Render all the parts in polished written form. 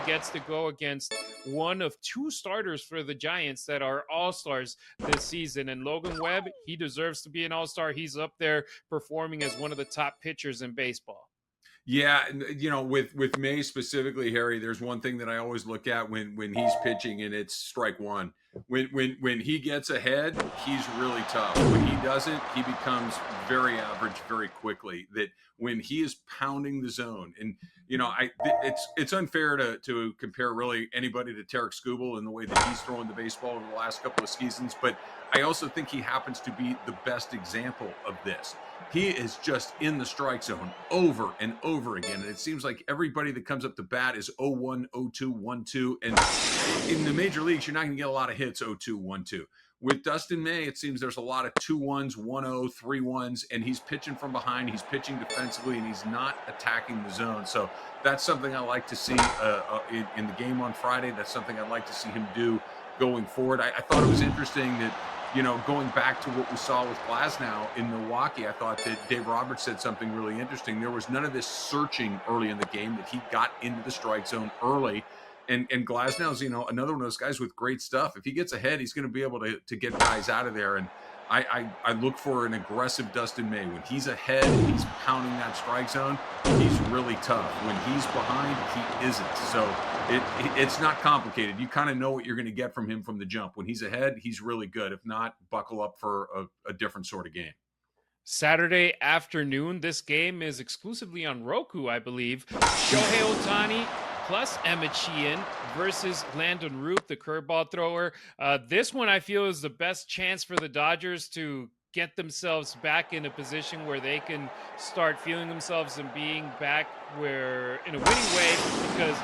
gets to go against one of two starters for the Giants that are all-stars this season. And Logan Webb, he deserves to be an all-star. He's up there performing as one of the top pitchers in baseball. Yeah, with May specifically, Harry, there's one thing that I always look at when he's pitching, and it's strike one. When he gets ahead, he's really tough. When he doesn't, he becomes very average very quickly. That when he is pounding the zone, and it's unfair to compare really anybody to Tarek Skubal in the way that he's throwing the baseball over the last couple of seasons, but I also think he happens to be the best example of this. He is just in the strike zone over and over again. And it seems like everybody that comes up to bat is 0-1, 0-2, 1-2. And in the major leagues, you're not going to get a lot of hits 0-2, 1-2. With Dustin May, it seems there's a lot of 2-1s, 1-0, 3-1s, and he's pitching from behind. He's pitching defensively, and he's not attacking the zone. So that's something I like to see in the game on Friday. That's something I'd like to see him do going forward. I thought it was interesting that, going back to what we saw with Glasnow in Milwaukee, I thought that Dave Roberts said something really interesting. There was none of this searching early in the game, that he got into the strike zone early. And Glasnow's, another one of those guys with great stuff. If he gets ahead, he's going to be able to get guys out of there. And I look for an aggressive Dustin May. When he's ahead and he's pounding that strike zone, he's really tough. When he's behind, he isn't. So it's not complicated. You kind of know what you're going to get from him from the jump. When he's ahead, he's really good. If not, buckle up for a different sort of game. Saturday afternoon, this game is exclusively on Roku, I believe. Shohei Ohtani plus Emmett Sheehan versus Landon Root, the curveball thrower. This one I feel is the best chance for the Dodgers to get themselves back in a position where they can start feeling themselves and being back where in a winning way, because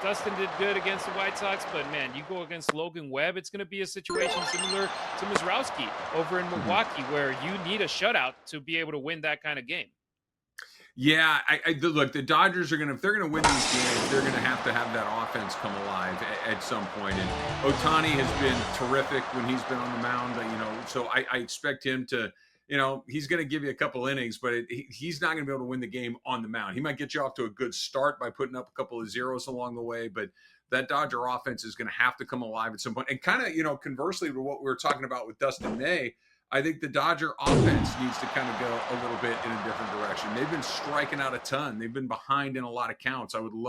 Dustin did good against the White Sox, but man, you go against Logan Webb, it's going to be a situation similar to Mizrowski over in Milwaukee, where you need a shutout to be able to win that kind of game. Yeah, look, the Dodgers are if they're going to win these games, they're going to have that offense come alive at some point. And Ohtani has been terrific when he's been on the mound, so I expect him to, he's going to give you a couple innings, but he's not going to be able to win the game on the mound. He might get you off to a good start by putting up a couple of zeros along the way, but that Dodger offense is going to have to come alive at some point. And kind of, conversely to what we were talking about with Dustin May, I think the Dodger offense needs to kind of go a little bit in a different direction. They've been striking out a ton. They've been behind in a lot of counts. I would love